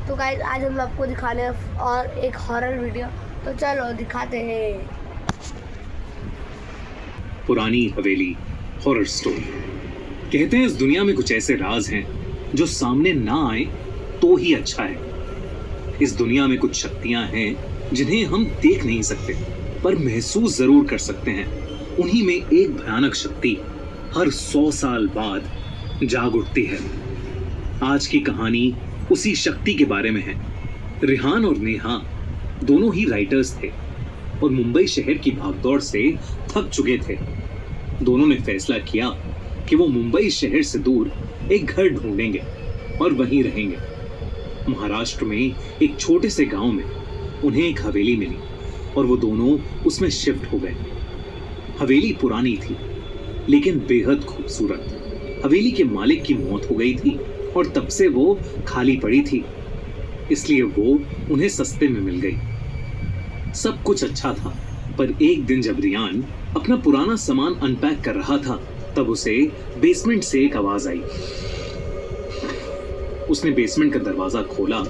तो गाइस आज हम आपको दिखाने और एक हॉरर वीडियो, तो चलो दिखाते हैं। पुरानी हवेली हॉरर स्टोरी। कहते हैं इस दुनिया में कुछ ऐसे राज हैं जो सामने ना आए तो ही अच्छा है। इस दुनिया में कुछ शक्तियां हैं जिन्हें हम देख नहीं सकते पर महसूस जरूर कर सकते हैं। उन्हीं में एक भयानक शक्ति हर 100 साल बाद जाग उठती है। आज की कहानी उसी शक्ति के बारे में है। रिहान और नेहा दोनों ही राइटर्स थे और मुंबई शहर की भागदौड़ से थक चुके थे। दोनों ने फैसला किया कि वो मुंबई शहर से दूर एक घर ढूंढेंगे और वहीं रहेंगे। महाराष्ट्र में एक छोटे से गांव में उन्हें एक हवेली मिली और वो दोनों उसमें शिफ्ट हो गए। हवेली पुरानी थी लेकिन बेहद खूबसूरत। हवेली के मालिक की मौत हो गई थी और तब से वो खाली पड़ी थी, इसलिए वो उन्हें सस्ते में मिल गई। सब कुछ अच्छा था, पर एक दिन जब रियान अपना पुराना सामान अनपैक कर रहा था तब उसे बेसमेंट से एक आवाज आई। उसने बेसमेंट का दरवाजा खोला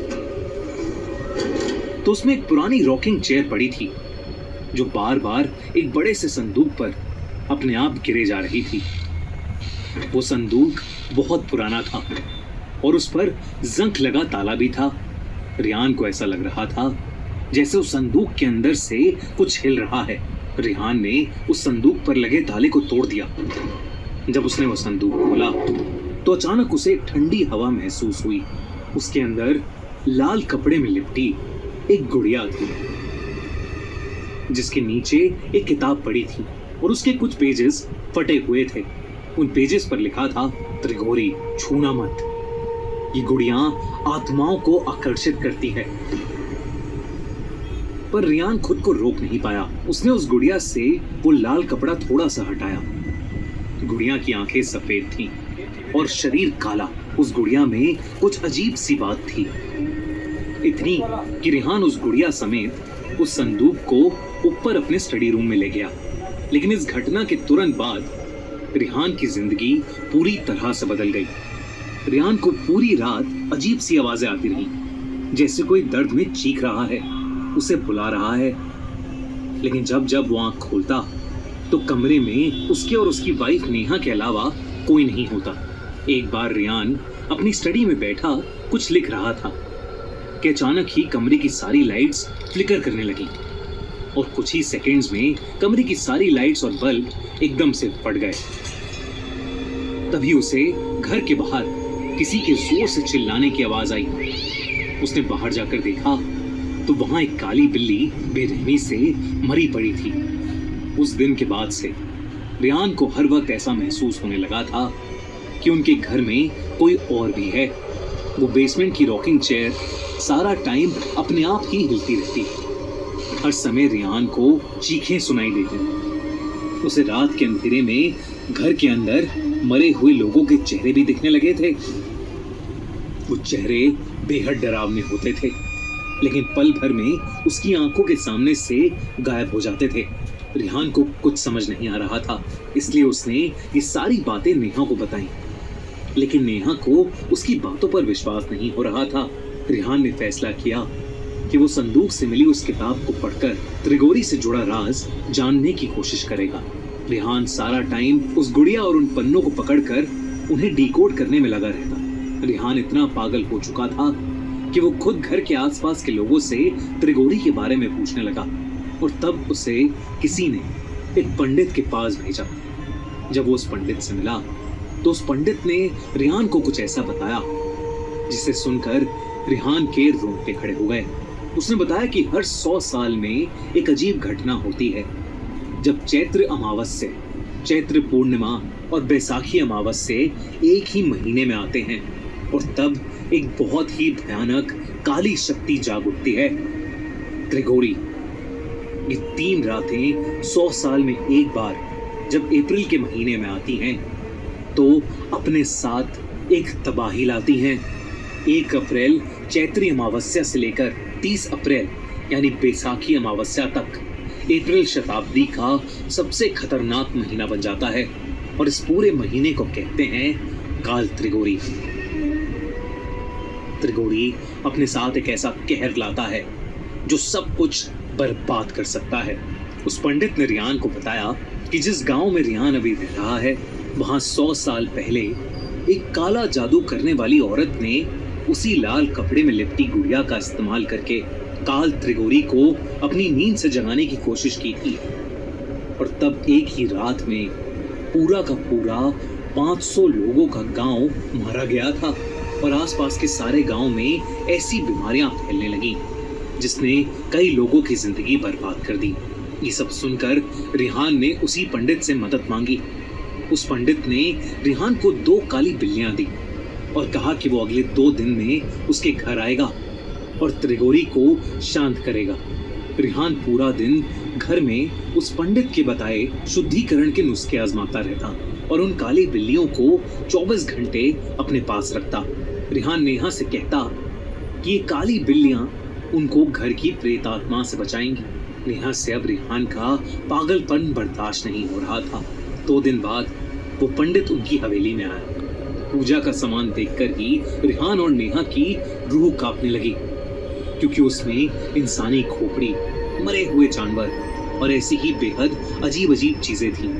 तो उसमें एक पुरानी रॉकिंग चेयर पड़ी थी जो बार बार एक बड़े से संदूक पर अपने आप गिरे जा रही थी। वो संदूक बहुत पुराना था और उस पर जंग लगा ताला भी था। रियान को ऐसा लग रहा था जैसे उस संदूक के अंदर से कुछ हिल रहा है। रिहान ने उस संदूक पर लगे ताले को तोड़ दिया। जब उसने वो संदूक खोला तो अचानक उसे ठंडी हवा महसूस हुई। उसके अंदर लाल कपड़े में लिपटी एक गुड़िया थी जिसके नीचे एक किताब पड़ी थी और उसके कुछ पेजेस फटे हुए थे। उन पेजेस पर लिखा था, त्रिगोरी छूना मत। ये गुड़ियां आत्माओं को आकर्षित करती है। पर रियान खुद को रोक नहीं पाया। उसने उस गुड़िया से वो लाल कपड़ा थोड़ा सा हटाया। गुड़िया की आंखें सफेद थीं और शरीर काला। उस गुड़िया में कुछ अजीब सी बात थी, इतनी कि रिहान उस गुड़िया समेत उस संदूक को ऊपर अपने स्टडी रूम में ले गया। लेकिन इस घटना के तुरंत बाद रिहान की जिंदगी पूरी तरह से बदल गई। रियान को पूरी रात अजीब सी आवाजें आती रही, जैसे कोई दर्द में चीख रहा है, उसे बुला रहा है। लेकिन जब जब वो आंख खोलता तो कमरे में उसके और उसकी वाइफ नेहा के अलावा कोई नहीं होता। एक बार रियान अपनी स्टडी में बैठा कुछ लिख रहा था कि अचानक ही कमरे की सारी लाइट्स फ्लिकर करने लगी और कुछ ही सेकंड्स में कमरे की सारी लाइट्स और बल्ब एकदम से फट गए। तभी उसे घर के बाहर किसी के जोर से चिल्लाने की आवाज आई। उसने बाहर जाकर देखा तो वहां एक काली बिल्ली बेरहमी से मरी पड़ी थी। उस दिन के बाद से रियान को हर वक्त ऐसा महसूस होने लगा था कि उनके घर में कोई और भी है। वो बेसमेंट की रॉकिंग चेयर सारा टाइम अपने आप ही हिलती रहती। हर समय रियान को चीखें सुनाई देती। उसे रात के अंधेरे में घर के अंदर मरे हुए लोगों के चेहरे भी दिखने लगे थे। वो चेहरे बेहद डरावने होते थे, लेकिन पल भर में उसकी आंखों के सामने से गायब हो जाते थे। रिहान को कुछ समझ नहीं आ रहा था, इसलिए उसने ये सारी बातें नेहा को बताई। लेकिन नेहा को उसकी बातों पर विश्वास नहीं हो रहा था। रिहान ने फैसला किया कि वो संदूक से मिली उस किताब को पढ़कर त्रिगोरी से जुड़ा राज जानने की कोशिश करेगा। रिहान सारा टाइम उस गुड़िया और उन पन्नों को पकड़कर उन्हें डिकोड करने में लगा रहता। रिहान इतना पागल हो चुका था कि वो खुद घर के आसपास के लोगों से त्रिगोरी के बारे में पूछने लगा और तब उसे किसी ने एक पंडित के पास भेजा। जब वो उस पंडित से मिला तो उस पंडित ने रिहान को कुछ ऐसा बताया जिसे सुनकर रिहान के रोंगटे खड़े हो गए। उसने बताया कि हर 100 साल में एक अजीब घटना होती है जब चैत्र अमावस्या, चैत्र पूर्णिमा और बैसाखी अमावस्या एक ही महीने में आते हैं और तब एक बहुत ही भयानक काली शक्ति जाग उठती है, त्रिगोरी। ये 3 रातें 100 साल में एक बार जब अप्रैल के महीने में आती हैं तो अपने साथ एक तबाही लाती हैं। 1 अप्रैल चैत्री अमावस्या से लेकर 30 अप्रैल यानी बैसाखी अमावस्या तक अप्रैल शताब्दी का सबसे खतरनाक महीना बन जाता है और इस पूरे महीने को कहते हैं काल त्रिगोरी। त्रिगोरी अपने साथ एक ऐसा कहर लाता है जो सब कुछ बर्बाद कर सकता है। उस पंडित ने रिहान को बताया कि जिस गांव में रिहान अभी रह रहा है वहां 100 साल पहले एक काला जादू करने वाली औरत ने उसी लाल कपड़े में लिपटी गुड़िया का इस्तेमाल करके काल त्रिगोरी को अपनी नींद से जगाने की कोशिश की थी। और तब एक ही रात में पूरा का पूरा 500 लोगों का गांव मारा गया था और आसपास के सारे गांव में ऐसी बीमारियां फैलने लगीं जिसने कई लोगों की जिंदगी बर्बाद कर दी। ये सब सुनकर रिहान ने उसी पंडित से मदद मांगी। उस पंडित ने रिहान को 2 काली बिल्लियां दी और कहा कि वो अगले 2 दिन में उसके घर आएगा और त्रिगोरी को शांत करेगा। रिहान पूरा दिन घर में उस पंडित के बताए शुद्धिकरण के नुस्खे आजमाता रहता और उन काली बिल्लियों को 24 घंटे अपने पास रखता। रिहान नेहा से कहता कि ये काली बिल्लियां उनको घर की प्रेत आत्मा से बचाएंगी। नेहा से अब रिहान का पागलपन बर्दाश्त नहीं हो रहा था। 2 दिन बाद वो पंडित उनकी हवेली में आया। पूजा का सामान देखकर ही रिहान और नेहा की रूह कांपने लगी, क्योंकि उसमें इंसानी खोपड़ी, मरे हुए जानवर और ऐसी ही बेहद अजीब अजीब चीजें थीं।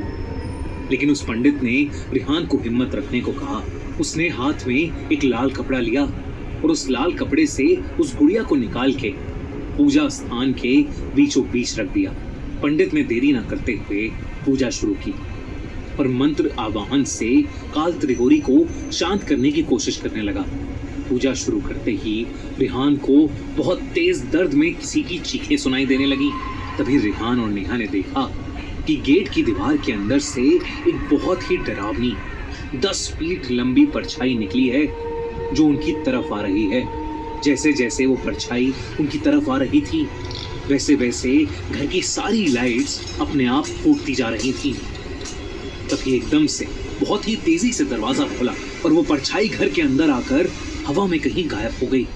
लेकिन उस पंडित ने रिहान को हिम्मत रखने को कहा। उसने हाथ में एक लाल कपड़ा लिया और उस लाल कपड़े से उस गुड़िया को निकाल के पूजा स्थान के बीचों बीच रख दिया। पंडित ने देरी न करते हुए पूजा शुरू की और मंत्र आवाहन से काल त्रिगोरी को शांत करने की कोशिश करने लगा। पूजा शुरू करते ही रिहान को बहुत तेज दर्द में किसी की चीखें सुनाई देने लगी। तभी रिहान और नेहा ने देखा कि गेट की दीवार के अंदर से एक बहुत ही डरावनी 10 फीट लंबी परछाई निकली है जो उनकी तरफ आ रही है। जैसे जैसे वो परछाई उनकी तरफ आ रही थी वैसे वैसे घर की सारी लाइट्स अपने आप फूटती जा रही थी। तभी एकदम से बहुत ही तेजी से दरवाजा खुला और वो परछाई घर के अंदर आकर हवा में कहीं गायब हो गई।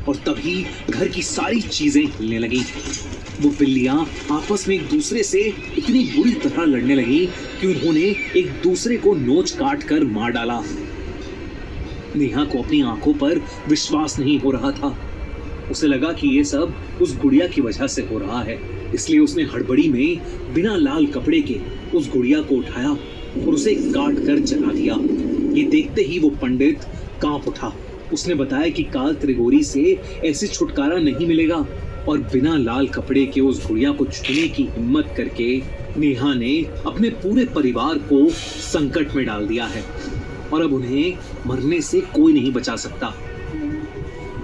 और तभी घर की सारी चीजें हिलने लगी। वो बिल्लियां आपस में एक दूसरे से इतनी बुरी तरह लड़ने लगी कि उन्होंने एक दूसरे को नोच काट कर मार डाला। नेहा को अपनी आंखों पर विश्वास नहीं हो रहा था। उसे लगा कि ये सब उस गुड़िया की वजह से हो रहा है, इसलिए उसने हड़बड़ी में बिना लाल कपड़े के उस गुड़िया को उठाया और उसे काट कर जला दिया। ये देखते ही वो पंडित कांप उठा। उसने बताया कि काल त्रिगोरी से ऐसे छुटकारा नहीं मिलेगा और बिना लाल कपड़े के उस गुड़िया को छूने की हिम्मत करके नेहा ने अपने पूरे परिवार को संकट में डाल दिया है और अब उन्हें मरने से कोई नहीं बचा सकता।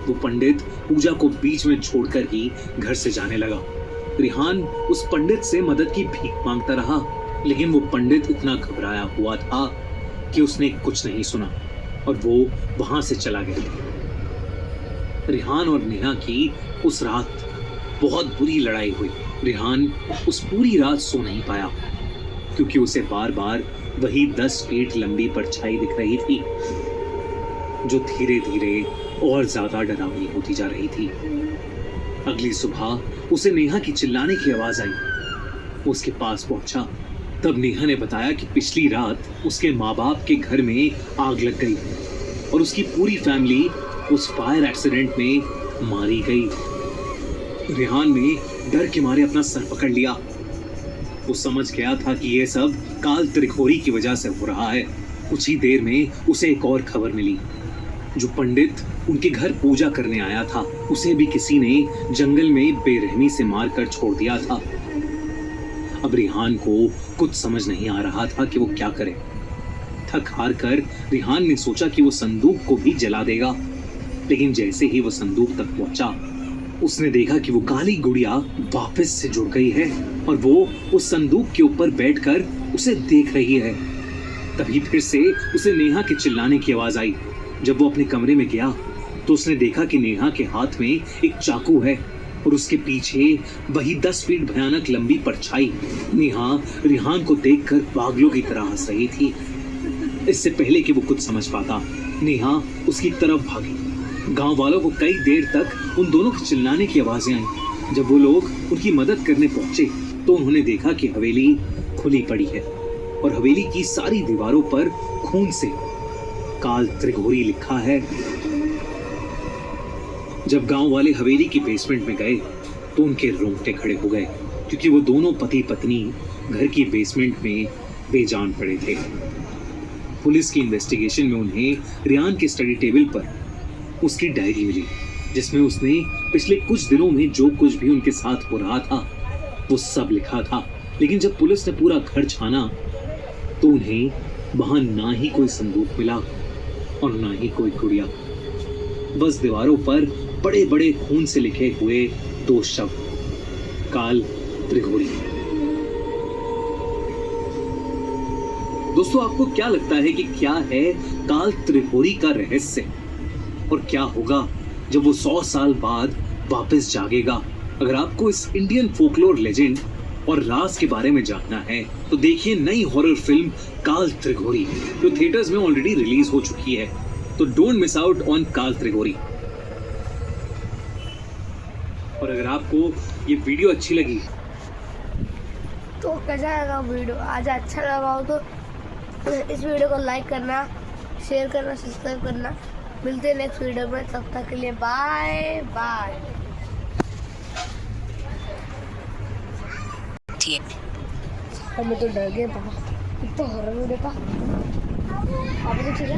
वो पंडित पूजा को बीच में छोड़कर ही घर से जाने लगा। रिहान उस पंडित से मदद की भीख मांगता रहा, लेकिन वो पंडित इतना घबराया हुआ था कि उसने कुछ नहीं सुना और वो वहां से चला गया। रिहान और नेहा की उस रात बहुत बुरी लड़ाई हुई। रिहान उस पूरी रात सो नहीं पाया क्योंकि उसे बार बार वही 10 फीट लंबी परछाई दिख रही थी जो धीरे धीरे और ज्यादा डरावनी होती जा रही थी। अगली सुबह उसे नेहा की चिल्लाने की आवाज आई। उसके पास पहुंचा तब नेहा ने बताया कि पिछली रात उसके माँ बाप के घर में आग लग गई और उसकी पूरी फैमिली उस फायर एक्सीडेंट में मारी गई। रिहान ने डर के मारे अपना सर पकड़ लिया। वो समझ गया था कि यह सब काल त्रिगोरी की वजह से हो रहा है। कुछ ही देर में उसे एक और खबर मिली। जो पंडित उनके घर पूजा करने आया था उसे भी किसी ने जंगल में बेरहमी से मारकर छोड़ दिया था। अब रिहान को कुछ समझ नहीं आ रहा था कि वो क्या करे। थक हार कर रिहान ने सोचा कि वो संदूक को भी जला देगा, लेकिन जैसे ही वो संदूक तक पहुंचा उसने देखा कि वो काली गुड़िया वापस से जुड़ गई है और वो उस संदूक के ऊपर बैठकर उसे देख रही है। तभी फिर से उसे नेहा के चिल्लाने की आवाज आई। जब वो अपने कमरे में गया तो उसने देखा कि नेहा के हाथ में एक चाकू है और उसके पीछे वही 10 फीट भयानक लंबी परछाई। नेहा रिहान को देखकर पागलों की तरह हंस रही थी। इससे पहले कि वो कुछ समझ पाता नेहा उसकी तरफ भागी। गांव वालों को कई देर तक उन दोनों के चिल्लाने की आवाजें आई। जब वो लोग उनकी मदद करने पहुंचे तो उन्होंने देखा कि हवेली खुली पड़ी है और हवेली की सारी दीवारों पर खून से काल त्रिगोरी लिखा है। जब गांव वाले हवेली की बेसमेंट में गए तो उनके रोंगटे खड़े हो गए, क्योंकि वो दोनों पति पत्नी घर की बेसमेंट में बेजान पड़े थे। पुलिस की इन्वेस्टिगेशन में उन्हें रियान के स्टडी टेबल पर उसकी डायरी मिली, जिसमें उसने पिछले कुछ दिनों में जो कुछ भी उनके साथ हो रहा था वो सब लिखा था। लेकिन जब पुलिस ने पूरा घर छाना तो उन्हें वहां ना ही कोई संदूक मिला और ना ही कोई गुड़िया, बस दीवारों पर बड़े बड़े खून से लिखे हुए 2 शब्द, काल त्रिघोरी। दोस्तों, आपको क्या लगता है कि क्या है काल त्रिघोरी का रहस्य, और क्या होगा जब वो 100 साल बाद वापस जागेगा? अगर आपको इस इंडियन फोकलोर लेजेंड और राज के बारे में जानना है तो देखिए नई हॉरर फिल्म काल त्रिघोरी, जो थिएटर्स में ऑलरेडी रिलीज हो चुकी है। तो डोंट मिस आउट ऑन काल त्रिघोरी। और अगर आपको ये वीडियो अच्छी लगी तो कैसा लगा वीडियो? आज अच्छा लगा हो तो इस वीडियो को लाइक करना, शेयर करना, सब्सक्राइब करना। मिलते हैं नेक्स्ट वीडियो में, तब तक के लिए बाय बाय। मैं तो डर गया पापा, तो हॉरर वीडियो था। पापा तो ठीक है।